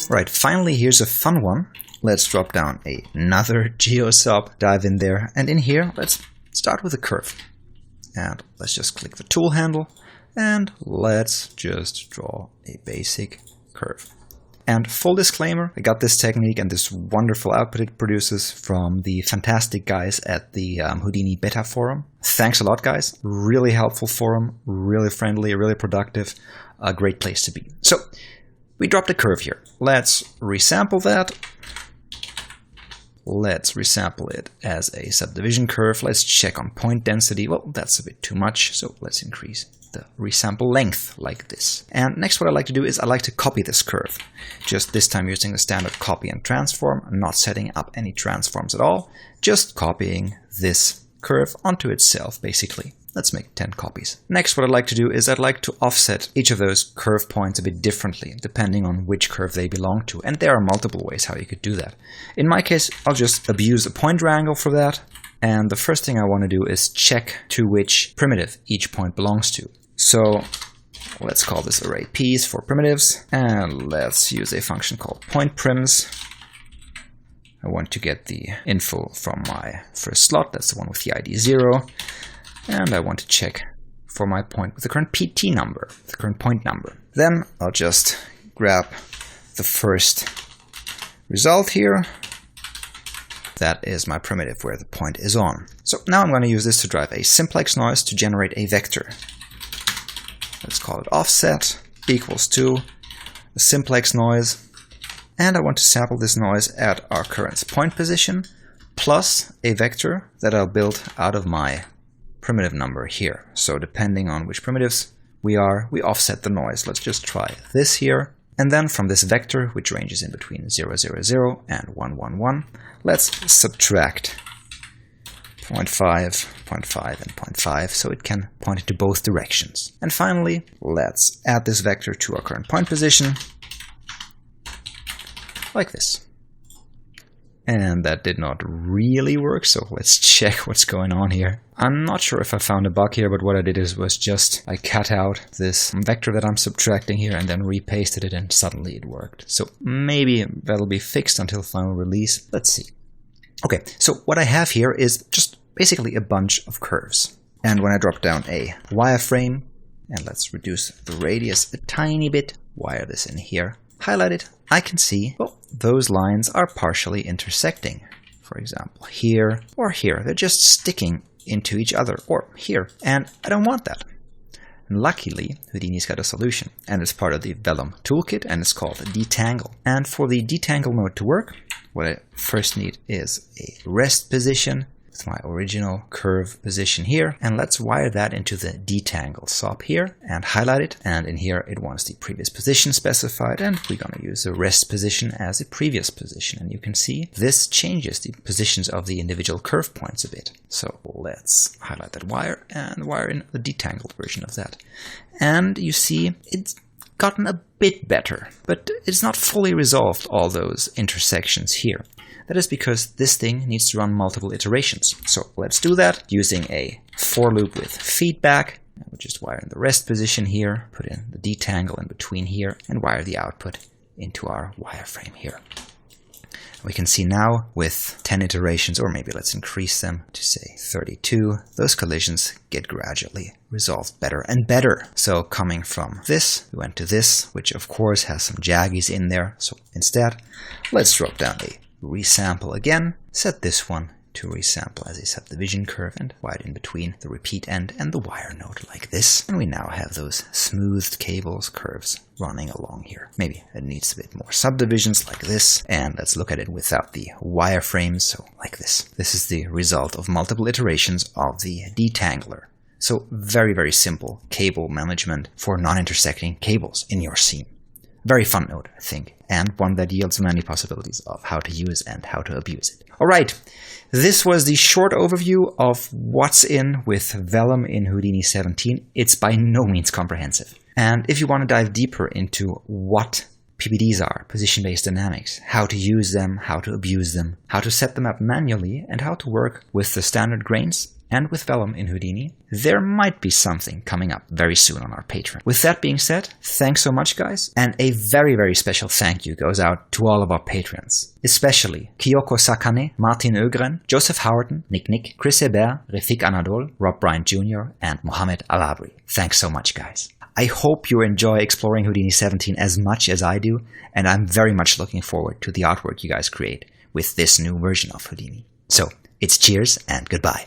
Right, finally here's a fun one. Let's drop down another GeoSOP, dive in there, and in here let's start with a curve. And let's just click the tool handle and let's just draw a basic curve. And full disclaimer, I got this technique and this wonderful output it produces from the fantastic guys at the Houdini beta forum. Thanks a lot, guys. Really helpful forum, really friendly, really productive, a great place to be. So we dropped a curve here. Let's resample that. Let's resample it as a subdivision curve. Let's check on point density. Well, that's a bit too much, so let's increase the resample length like this. And next what I like to do is I like to copy this curve. Just this time using the standard copy and transform. I'm not setting up any transforms at all. Just copying this curve onto itself, basically. Let's make 10 copies. Next, what I'd like to do is I'd like to offset each of those curve points a bit differently, depending on which curve they belong to. And there are multiple ways how you could do that. In my case, I'll just abuse a pointer angle for that. And the first thing I want to do is check to which primitive each point belongs to. So let's call this array P's for primitives. And let's use a function called pointprims. I want to get the info from my first slot. That's the one with the ID 0. And I want to check for my point with the current PT number, the current point number. Then I'll just grab the first result here. That is my primitive where the point is on. So now I'm going to use this to drive a simplex noise to generate a vector. Let's call it offset equals to a simplex noise. And I want to sample this noise at our current point position plus a vector that I'll build out of my primitive number here. So depending on which primitives we offset the noise. Let's just try this here. And then from this vector, which ranges in between 0, 0, 0 and 1, 1, 1, let's subtract 0.5, 0.5, and 0.5 so it can point into both directions. And finally, let's add this vector to our current point position like this. And that did not really work, so let's check what's going on here. I'm not sure if I found a bug here, but what I did was just I cut out this vector that I'm subtracting here and then repasted it and suddenly it worked. So maybe that'll be fixed until final release. Let's see. Okay, so what I have here is just basically a bunch of curves. And when I drop down a wireframe, and let's reduce the radius a tiny bit, wire this in here, highlight it, I can see, well, those lines are partially intersecting. For example, here or here. They're just sticking into each other, or here. And I don't want that. And luckily, Houdini's got a solution. And it's part of the Vellum toolkit, and it's called Detangle. And for the Detangle mode to work, what I first need is a rest position with my original curve position here. And let's wire that into the Detangle SOP here and highlight it. And in here, it wants the previous position specified. And we're going to use the rest position as a previous position. And you can see this changes the positions of the individual curve points a bit. So let's highlight that wire and wire in the detangled version of that. And you see it's gotten a bit better, but it's not fully resolved all those intersections here. That is because this thing needs to run multiple iterations. So let's do that using a for loop with feedback. We'll just wire in the rest position here, put in the detangle in between here, and wire the output into our wireframe here. We can see now with 10 iterations, or maybe let's increase them to say 32, those collisions get gradually resolved better and better. So coming from this, we went to this, which of course has some jaggies in there. So instead, let's drop down a resample again, set this one to resample as a subdivision curve and wire in between the repeat end and the wire node like this. And we now have those smoothed cables, curves running along here. Maybe it needs a bit more subdivisions like this. And let's look at it without the wireframes, so like this. This is the result of multiple iterations of the detangler. So very, very simple cable management for non-intersecting cables in your scene. Very fun node, I think, and one that yields many possibilities of how to use and how to abuse it. All right, this was the short overview of what's in with Vellum in Houdini 17. It's by no means comprehensive. And if you want to dive deeper into what PBDs are, position-based dynamics, how to use them, how to abuse them, how to set them up manually, and how to work with the standard grains and with Vellum in Houdini, there might be something coming up very soon on our Patreon. With that being said, thanks so much guys, and a very, very special thank you goes out to all of our patrons, especially Kyoko Sakane, Martin Ögren, Joseph Howerton, Nick, Chris Hebert, Refik Anadol, Rob Bryant Jr., and Mohamed Alabri. Thanks so much guys. I hope you enjoy exploring Houdini 17 as much as I do, and I'm very much looking forward to the artwork you guys create with this new version of Houdini. So, it's cheers and goodbye.